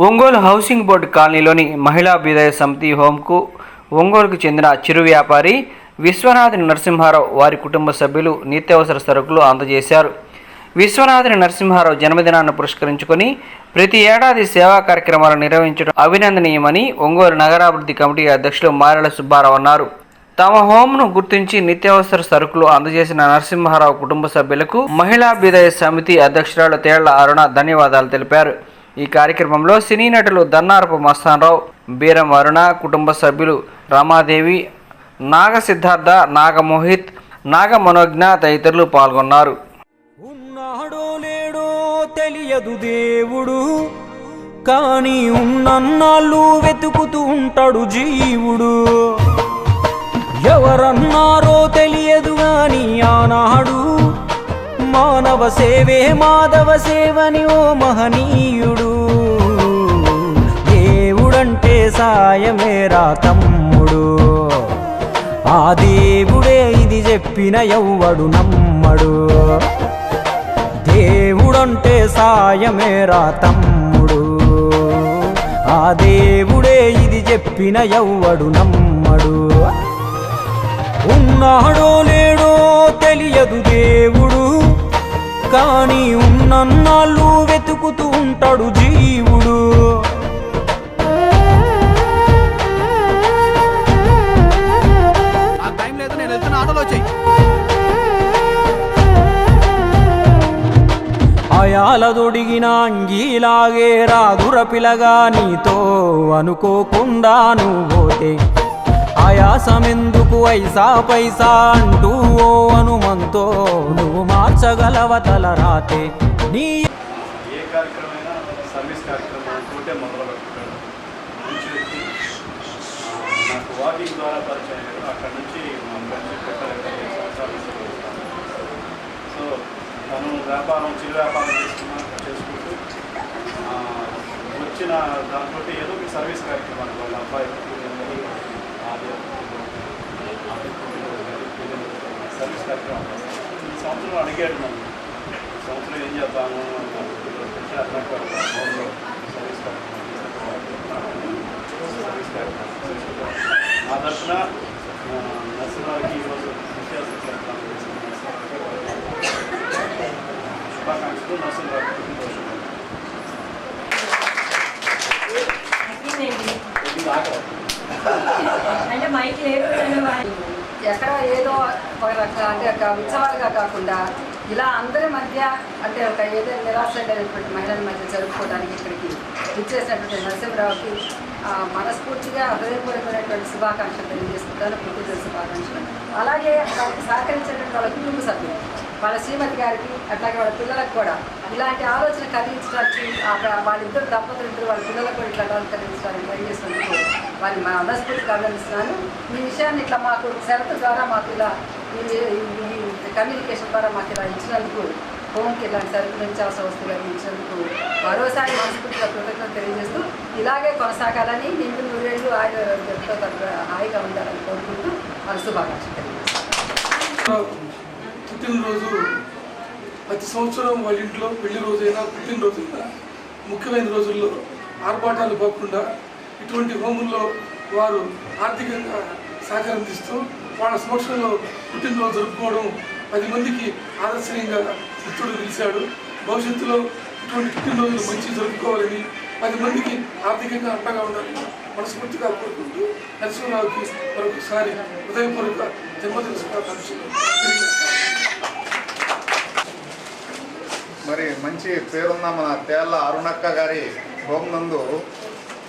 Ongole housing board కాలనీలోని మహిళా అభ్యుదయ సమితి హోంకు ఒంగోలుకు చెందిన చిరు వ్యాపారి విశ్వనాథుని నరసింహారావు వారి కుటుంబ సభ్యులు నిత్యావసర సరుకులు అందజేశారు. విశ్వనాథుని నరసింహారావు జన్మదినాన్ని పురస్కరించుకొని ప్రతి ఏడాది సేవా కార్యక్రమాలు నిర్వహించడం అభినందనీయమని ఒంగోలు నగరాభివృద్ధి కమిటీ అధ్యక్షులు మారెల సుబ్బారావు అన్నారు. తమ హోంను గుర్తించి నిత్యావసర సరుకులు అందజేసిన నరసింహారావు కుటుంబ సభ్యులకు మహిళాభ్యుదయ సమితి అధ్యక్షురాలు తేళ్ల అరుణ ధన్యవాదాలు తెలిపారు. ఈ కార్యక్రమంలో సినీ నటులు దన్నారపు మస్తానరావు, బీరం అరుణ, కుటుంబ సభ్యులు రమాదేవి, నాగ సిద్ధార్థ, నాగ మోహిత్, నాగ మనోజ్ఞ తదితరులు పాల్గొన్నారు. ఉన్నాడో లేడో తెలియదు దేవుడు, కానీ ఉన్నన్నాళ్ళు వెతుకుతూ ఉంటాడు జీవుడు. ఎవరన్నారో తెలియదు గాని ఆనాడు మానవ సేవే మాధవ సేవని ఓ మహనీయుడు. దేవుడంటే సాయమేరా తమ్ముడు, ఆ దేవుడే ఇది చెప్పిన ఎవ్వడు నమ్మడు. దేవుడంటే సాయమేరా తమ్ముడు, ఆ దేవుడే ఇది చెప్పిన ఎవ్వడు నమ్మడు. ఉన్నాడో లేడో తెలియదు దేవుడు, కానీ ఉన్నన్నాళ్ళు వెతుకుతూ ఉంటాడు జీవుడు. అయాలదొడిగిన అంగీలాగే రాదుర పిలగా నీతో అనుకోకుండా నువ్వు పోతే ఆయాసమెందుకు ఐసా పైసా అంటూ ఓ అనుమంతో నువ్వు మార్చగలవ తల రాతే. నీ ఏ కార్యక్రమైనా సర్వీస్ కార్యక్రమం తోటే మొదలు పెట్టుకుంటాడు. మంచి వ్యక్తి, నాకు వాకింగ్ ద్వారా పరిచయం అయ్యారు. అక్కడ నుంచి సర్వీస్ చేస్తాను. సో తను వ్యాపారం చిరు వ్యాపారం చేసుకుంటూ వచ్చిన దాంతో ఏదో ఒక సర్వీస్ కార్యక్రమాలు వాళ్ళ అబ్బాయి సర్వీస్ కార్యక్రమం ఈ సంవత్సరం అడిగాడు నన్ను, ఈ సంవత్సరం ఏం చేద్దాము సర్వీస్ కార్యక్రమం నా దర్శన నరసింహారావుకి ఈరోజు శుభాకాంక్షలు. నరసింహారావు అంటే మైక్ ఎక్కడ ఏదో ఒక రకం అంటే ఒక ఉత్సవాలుగా కాకుండా ఇలా అందరి మధ్య అంటే ఒక ఏదో నిరాశ అయినటువంటి మహిళల మధ్య జరుపుకోవడానికి ఇక్కడికి ఇచ్చేసినటువంటి నరసింహరావుకి మనస్ఫూర్తిగా హృదయపూర్వకమైనటువంటి శుభాకాంక్షలు తెలియజేసుకుంటాను, పుట్టినరోజు శుభాకాంక్షలు. అలాగే వాళ్ళకి సహకరించినటువంటి వాళ్ళ కుటుంబ సభ్యులు, వాళ్ళ శ్రీమతి గారికి, అట్లాగే వాళ్ళ పిల్లలకు కూడా ఇలాంటి ఆలోచన కలిగించడానికి వాళ్ళిద్దరు దంపతులు వాళ్ళ పిల్లలకు కూడా ఇట్లా కలిగించడానికి ట్రై చేసినందుకు వాళ్ళని మా మనస్ఫూర్తిగా అభినందిస్తున్నాను. ఈ విషయాన్ని ఇట్లా మాకు షరతు ద్వారా మాకు ఇలా ఈ కమ్యూనికేషన్ ద్వారా మాకు ఇలా ఇచ్చినందుకు, హోంకి ఇలాంటి సరుకులు నిత్యావసర వస్తువులు ఇచ్చినందుకు మరోసారి మనస్ఫూర్తిగా కృతజ్ఞతలు తెలియజేస్తూ ఇలాగే కొనసాగాలని, నిండు నూరేళ్ళు ఎంతో హాయిగా ఉండాలని కోరుకుంటూ వాళ్ళ శుభాకాంక్షలు తెలియజేస్తాను. పుట్టినరోజు ప్రతి సంవత్సరం వాళ్ళ ఇంట్లో పెళ్లి రోజైనా పుట్టినరోజైనా ముఖ్యమైన రోజుల్లో ఆర్భాటాలు పోకుండా ఇటువంటి హోముల్లో వారు ఆర్థికంగా సహకరిస్తూ వాళ్ళ సమక్షంలో పుట్టినరోజు జరుపుకోవడం 10 మందికి ఆదర్శనీయంగా మిత్రుడు నిలిచాడు. భవిష్యత్తులో ఇటువంటి పుట్టినరోజులు మంచి జరుపుకోవాలని, 10 మందికి ఆర్థికంగా అండగా ఉండాలని మనస్ఫూర్తిగా కోరుకుంటూ నరసింహరావుకి మరొకసారి హృదయపూర్వక జన్మదిన శుభాకాంక్షలు. మరి మంచి పేరున్న మన తేళ్ల అరుణక్క గారి హోం నందు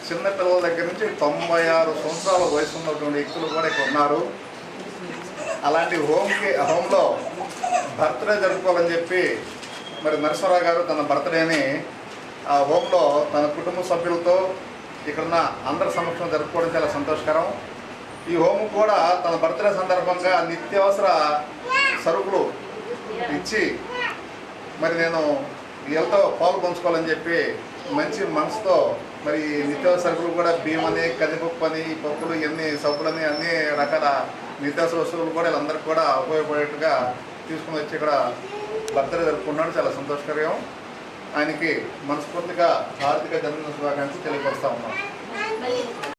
చిన్నపిల్లల దగ్గర నుంచి 96 సంవత్సరాల వయసు ఉన్నటువంటి వ్యక్తులు కూడా ఇక్కడ ఉన్నారు. అలాంటి హోంలో బర్త్డే జరుపుకోవాలని చెప్పి మరి నరసింహరావు గారు తన బర్త్డేని ఆ హోంలో తన కుటుంబ సభ్యులతో ఇక్కడున్న అందరి సమక్షంలో జరుపుకోవడం చాలా సంతోషకరం. ఈ హోమ్ కూడా తన బర్త్డే సందర్భంగా నిత్యావసర సరుకులు ఇచ్చి మరి నేను వీళ్ళతో పాలు పంచుకోవాలని చెప్పి మంచి మనసుతో మరి నిత్యావసర సరుకులు కూడా బియ్యం అని, కందిపప్పు అని, పప్పులు, ఇవన్నీ సబ్బులని, అన్ని రకాల నిత్యావసర వస్తువులు కూడా వీళ్ళందరికీ కూడా ఉపయోగపడేట్టుగా తీసుకుని వచ్చి ఇక్కడ బర్త్డే జరుపుకుంటున్నాడు. చాలా సంతోషకరం. ఆయనకి మనస్ఫూర్తిగా హార్దిక జన్మదిన శుభాకాంక్షలు తెలియపరుస్తూ ఉన్నాం.